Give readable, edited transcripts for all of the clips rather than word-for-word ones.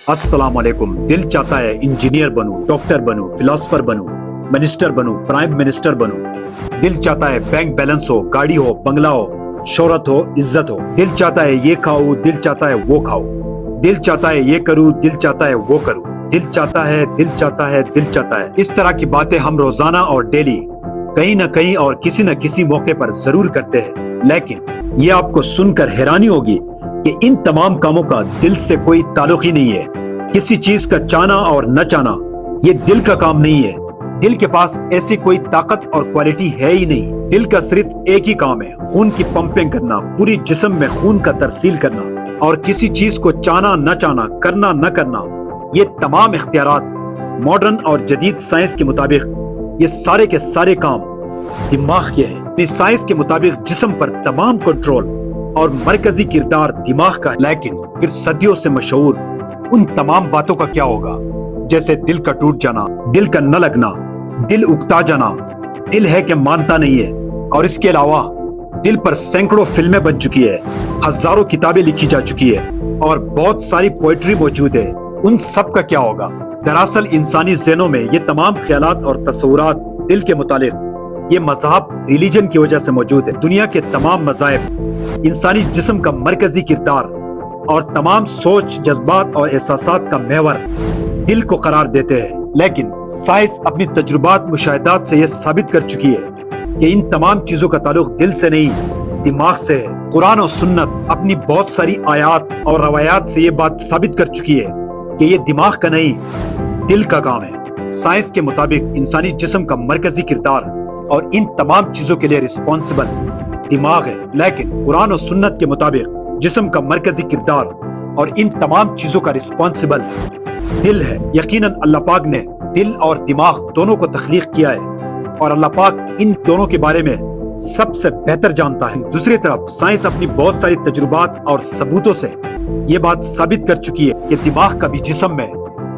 अस्सलाम वालेकुम। दिल चाहता है इंजीनियर बनूं, डॉक्टर बनूं, फिलोसोफर बनूं, मिनिस्टर बनूं, प्राइम मिनिस्टर बनूं। दिल चाहता है बैंक बैलेंस हो, गाड़ी हो, बंगला हो, शोहरत हो, इज्जत हो। दिल चाहता है ये खाऊं, दिल चाहता है वो खाऊं। दिल चाहता है ये करूं, दिल चाहता है वो करूं। दिल चाहता है, दिल चाहता है, दिल चाहता है। इस तरह की बातें हम रोजाना और डेली कहीं न कहीं और किसी न किसी मौके पर जरूर करते हैं, लेकिन ये आपको सुनकर हैरानी होगी कि इन तमाम कामों का दिल से कोई ताल्लुक ही नहीं है। किसी चीज का चाहना और न चाहना ये दिल का काम नहीं है। दिल के पास ऐसी कोई ताकत और क्वालिटी है ही नहीं। दिल का सिर्फ एक ही काम है, खून की पंपिंग करना, पूरी जिस्म में खून का तरसील करना। और किसी चीज को चाहना न चाहना, करना न करना, ये तमाम इख्तियारात मॉडर्न और जदीद साइंस के मुताबिक ये सारे के सारे काम दिमाग के हैं। इस साइंस के मुताबिक जिस्म पर तमाम कंट्रोल और मरकजी किरदार दिमाग का है। लेकिन फिर सदियों से मशहूर उन तमाम बातों का क्या होगा, जैसे दिल का टूट जाना, दिल का न लगना, दिल उकता जाना, दिल है कि मानता नहीं है। और इसके अलावा दिल पर सैकड़ों फिल्में बन चुकी है, हजारों किताबें लिखी जा चुकी है और बहुत सारी पोएट्री मौजूद है। उन सब का क्या होगा? दरअसल इंसानी ज़हनों में ये तमाम ख्यालात और तस्वुरात दिल के मुतालिक ये मज़हब, रिलीजन की वजह से मौजूद है। दुनिया के तमाम मज़ाहिब इंसानी जिस्म का मरकजी किरदार और तमाम सोच, जज्बात और एहसासात का महवर दिल को करार देते हैं। लेकिन साइंस अपनी तजुर्बात, मुशाहिदात से यह साबित कर चुकी है कि इन तमाम चीजों का ताल्लुक दिल से नहीं, दिमाग से है। कुरान और सुन्नत अपनी बहुत सारी आयात और रवायात से ये बात साबित कर चुकी है कि ये दिमाग का नहीं, दिल का काम है। साइंस के मुताबिक इंसानी जिस्म का मरकजी किरदार और इन तमाम चीजों के लिए रिस्पॉन्सिबल दिमाग है। लेकिन कुरान और सुन्नत के मुताबिक जिस्म का मरकजी किरदार और इन तमाम चीजों का रिस्पॉन्सिबल दिल है। यकीनन अल्लाह पाक ने दिल और दिमाग दोनों को तख्लीक किया है और अल्लाह पाक इन दोनों के बारे में सबसे बेहतर जानता है। दूसरी तरफ साइंस अपनी बहुत सारी तजुर्बात और सबूतों से ये बात साबित कर चुकी है कि दिमाग का भी जिस्म में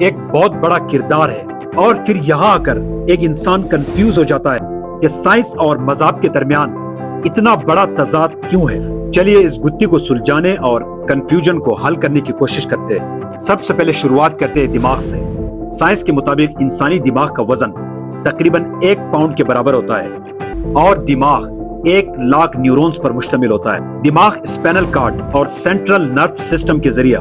एक बहुत बड़ा किरदार है। और फिर यहाँ आकर एक इंसान कंफ्यूज हो जाता है कि साइंस और मज़हब के दरमियान इतना बड़ा तजाद क्यों है। चलिए इस गुत्थी को सुलझाने और कंफ्यूजन को हल करने की कोशिश करते हैं। सबसे पहले शुरुआत करते हैं दिमाग से। साइंस के मुताबिक इंसानी दिमाग का वजन तकरीबन 1 पाउंड के बराबर होता है और दिमाग 1 लाख न्यूरॉन्स पर मुश्तमिल होता है। दिमाग स्पाइनल कॉर्ड और सेंट्रल नर्व सिस्टम के जरिए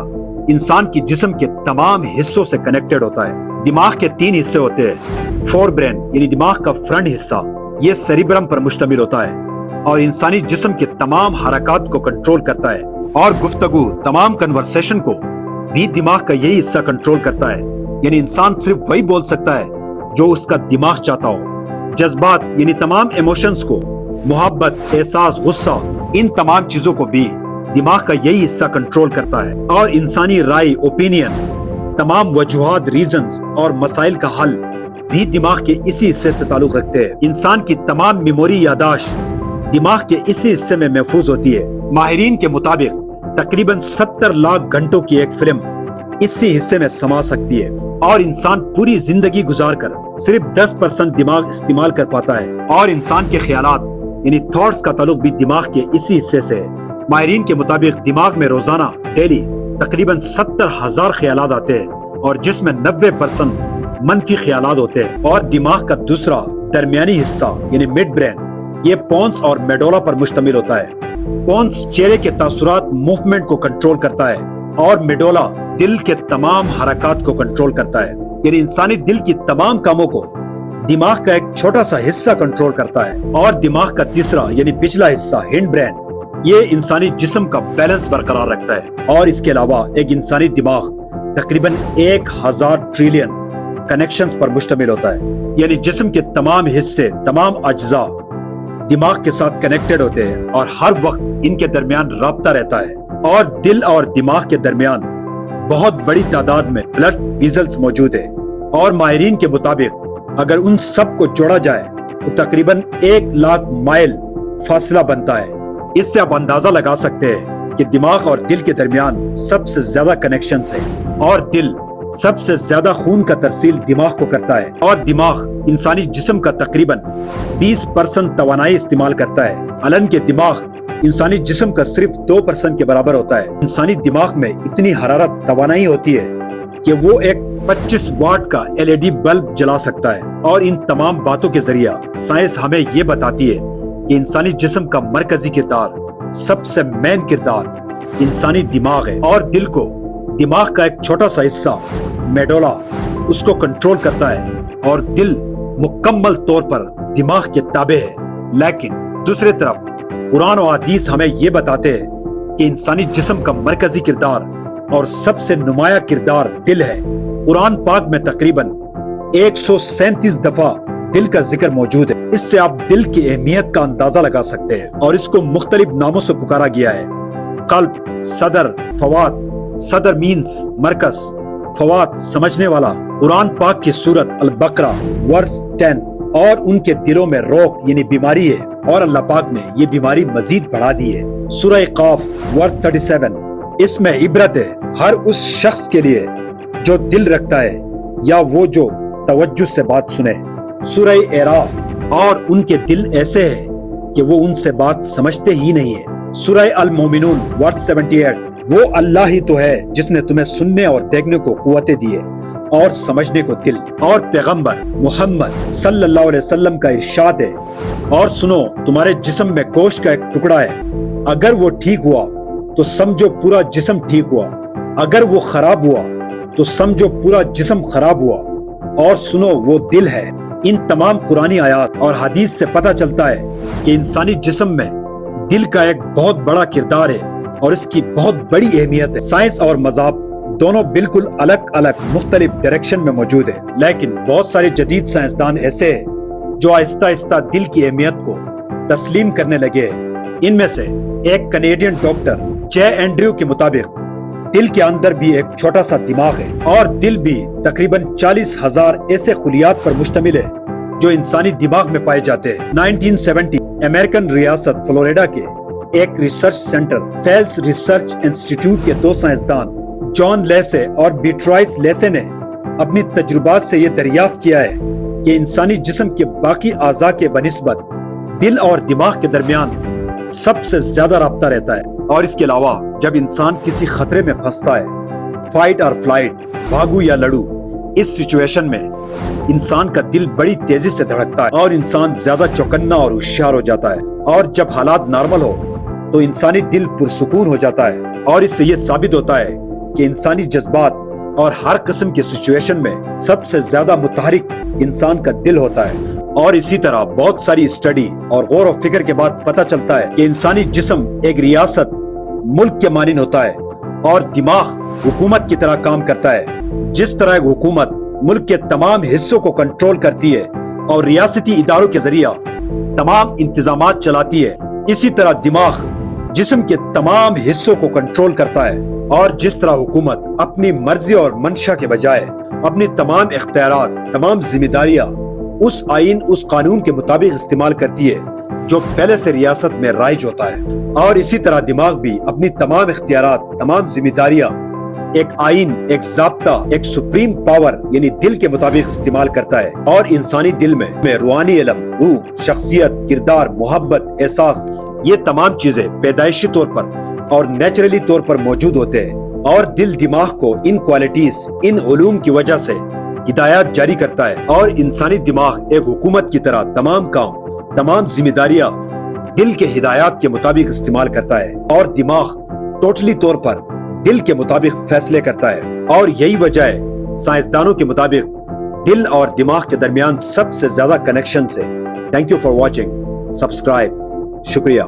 इंसान की जिस्म के तमाम हिस्सों से कनेक्टेड होता है। दिमाग के 3 हिस्से होते हैं। फोर ब्रेन यानी दिमाग का फ्रंट हिस्सा, ये सेरिब्रम पर मुश्तमिल होता है और इंसानी जिस्म के तमाम हरकत को कंट्रोल करता है। और गुफ्तगू, तमाम कन्वर्सेशन को भी दिमाग का यही हिस्सा कंट्रोल करता है। यानी इंसान सिर्फ वही बोल सकता है जो उसका दिमाग चाहता हो। जज्बात यानी तमाम इमोशंस को, मोहब्बत, एहसास, गुस्सा, इन तमाम चीजों को भी दिमाग का यही हिस्सा कंट्रोल करता है। और इंसानी राय, ओपिनियन, तमाम वजूहात, रीजंस और मसाइल का हल भी दिमाग के इसी हिस्से से ताल्लुक रखते हैं। इंसान की तमाम मेमोरी, यादाश्त दिमाग के इसी हिस्से में महफूज होती है। माहिरीन के मुताबिक तकरीबन 70 लाख घंटों की एक फिल्म इसी हिस्से में समा सकती है और इंसान पूरी जिंदगी गुजार कर सिर्फ 10% दिमाग इस्तेमाल कर पाता है। और इंसान के ख्यालात यानी थॉट्स का ताल्लुक भी दिमाग के इसी हिस्से से है। माहिरीन के मुताबिक दिमाग में रोजाना डेली तकरीबन 70,000 ख्यालात आते हैं और जिसमें 90% मनफी ख्यालात होते हैं। और दिमाग का दूसरा दरमियानी हिस्सा यानी मिड ब्रेन, ये पोन्स और मेडोला पर मुश्तमिल होता है। पोन्स चेहरे के तासुरात, मूवमेंट को कंट्रोल करता है और मेडोला दिल के तमाम हरकत को कंट्रोल करता है। यानी इंसानी दिल की तमाम कामों को दिमाग का एक छोटा सा हिस्सा कंट्रोल करता है। और दिमाग का तीसरा यानी पिछला हिस्सा हिंड ब्रेन, ये इंसानी जिस्म का बैलेंस बरकरार रखता है। और इसके अलावा एक इंसानी दिमाग तकरीबन 1000 ट्रिलियन कनेक्शंस पर मुश्तमिल होता है। यानी जिस्म के तमाम हिस्से, तमाम अज्जा दिमाग के साथ कनेक्टेड होते हैं और हर वक्त इनके दरमियान राब्ता रहता है। और दिल और दिमाग के दरमियान बहुत बड़ी तादाद में ब्लड वेसल्स मौजूद है। और माहिरीन के मुताबिक अगर उन सब को जोड़ा जाए तो तकरीबन 1 लाख माइल फासला बनता है। इससे आप अंदाजा लगा सकते हैं कि दिमाग और दिल के दरमियान सबसे ज्यादा कनेक्शंस है और दिल सबसे ज्यादा खून का तरसील दिमाग को करता है। और दिमाग इंसानी जिस्म का तकरीबन 20% तवानाई इस्तेमाल करता है। अलन के दिमाग इंसानी जिस्म का सिर्फ 2% के बराबर होता है। इंसानी दिमाग में इतनी हरारत, तवानाई होती है کہ وہ ایک 25 واٹ کا LED بلب جلا سکتا ہے، اور ان تمام باتوں کے ذریعہ سائنس ہمیں یہ بتاتی ہے کہ انسانی جسم کا مرکزی کردار، سب سے مین کردار انسانی دماغ ہے، اور دماغ کا ایک چھوٹا سا حصہ میڈولا اس کو کنٹرول کرتا ہے، اور دل مکمل طور پر دماغ کے تابع ہے۔ لیکن دوسری طرف قرآن و حدیث ہمیں یہ بتاتے ہیں کہ انسانی جسم کا مرکزی کردار اور سب سے نمایاں کردار دل ہے۔ قرآن پاک میں تقریباً 137 دفعہ دل کا ذکر موجود ہے۔ اس سے آپ دل کی اہمیت کا اندازہ لگا سکتے ہیں، اور اس کو مختلف ناموں سے پکارا گیا ہے: قلب، صدر، فواد۔ صدر مینز مرکز، فواد سمجھنے والا۔ قرآن پاک کی سورت البقرہ ورس 10 اور ان کے دلوں میں روگ یعنی بیماری ہے، اور اللہ پاک نے یہ بیماری مزید بڑھا دی ہے۔ سورہ قاف ورس 37، اس میں عبرت ہے ہر اس شخص کے لیے جو دل رکھتا ہے یا وہ جو توجہ سے بات سنے۔ سورہ اعراف، اور ان کے دل ایسے ہیں کہ وہ ان سے بات سمجھتے ہی نہیں ہے۔ سورہ المومنون ورس 78، وہ اللہ ہی تو ہے جس نے تمہیں سننے اور دیکھنے کو قوتیں دی ہے اور سمجھنے کو دل۔ اور پیغمبر محمد صلی اللہ علیہ وسلم کا ارشاد ہے: اور سنو، تمہارے جسم میں گوشت کا ایک ٹکڑا ہے، اگر وہ ٹھیک ہوا تو سمجھو پورا جسم ٹھیک ہوا، اگر وہ خراب ہوا تو سمجھو پورا جسم خراب ہوا، اور سنو وہ دل ہے۔ ان تمام قرآنی آیات اور حدیث سے پتہ چلتا ہے کہ انسانی جسم میں دل کا ایک بہت بڑا کردار ہے اور اس کی بہت بڑی اہمیت ہے۔ سائنس اور مذہب دونوں بالکل الگ الگ مختلف ڈائریکشن میں موجود ہیں، لیکن بہت سارے جدید سائنسدان ایسے ہیں جو آہستہ آہستہ دل کی اہمیت کو تسلیم کرنے لگے ہیں۔ ان میں سے ایک کنیڈین ڈاکٹر جے اینڈریو کے مطابق دل کے اندر بھی ایک چھوٹا سا دماغ ہے، اور دل بھی تقریباً 40,000 ایسے خلیات پر مشتمل ہے جو انسانی دماغ میں پائے جاتے ہیں۔ 1970 امریکن ریاست فلوریڈا کے ایک research centre Fels research institute کے دو سائنسدان جان لیسے اور بیٹرائس لیسے نے اپنی تجربات سے یہ دریافت کیا ہے کہ انسانی جسم کے باقی اعضاء کے بنسبت دل اور دماغ کے درمیان سب سے زیادہ رابطہ رہتا ہے، اور اس کے علاوہ جب انسان کسی خطرے میں پھنستا ہے، فائٹ اور فلائٹ، بھاگو یا لڑو، اس سچویشن میں انسان کا دل بڑی تیزی سے دھڑکتا ہے اور انسان زیادہ چوکنا اور ہوشیار ہو جاتا ہے، اور جب حالات نارمل ہو تو انسانی دل پرسکون ہو جاتا ہے، اور اس سے یہ ثابت ہوتا ہے کہ انسانی جذبات اور ہر قسم کی سچویشن میں سب سے زیادہ متحرک انسان کا دل ہوتا ہے۔ اور اسی طرح بہت ساری اسٹڈی اور غور و فکر کے بعد پتہ چلتا ہے کہ انسانی جسم ایک ریاست ملک کے مانند ہوتا ہے، اور دماغ حکومت کی طرح کام کرتا ہے۔ جس طرح ایک حکومت ملک کے تمام حصوں کو کنٹرول کرتی ہے اور ریاستی اداروں کے ذریعہ تمام انتظامات چلاتی ہے، اسی طرح دماغ جسم کے تمام حصوں کو کنٹرول کرتا ہے، اور جس طرح حکومت اپنی مرضی اور منشا کے بجائے اپنی تمام اختیارات، تمام ذمہ داریاں اس آئین، اس قانون کے مطابق استعمال کرتی ہے جو پہلے سے ریاست میں رائج ہوتا ہے، اور اسی طرح دماغ بھی اپنی تمام اختیارات، تمام ذمہ داریاں ایک آئین، ایک ضابطہ، ایک سپریم پاور یعنی دل کے مطابق استعمال کرتا ہے۔ اور انسانی دل میں روحانی علم، روح، شخصیت، کردار، محبت، احساس، یہ تمام چیزیں پیدائشی طور پر اور نیچرلی طور پر موجود ہوتے ہیں، اور دل دماغ کو ان کوالٹیز، ان علوم کی وجہ سے ہدایات جاری کرتا ہے، اور انسانی دماغ ایک حکومت کی طرح تمام کام، تمام ذمہ داریاں دل کے ہدایات کے مطابق استعمال کرتا ہے، اور دماغ ٹوٹلی طور پر دل کے مطابق فیصلے کرتا ہے۔ اور یہی وجہ ہے سائنسدانوں کے مطابق دل اور دماغ کے درمیان سب سے زیادہ کنیکشن ہے۔ Thank you for watching, subscribe, شکریہ۔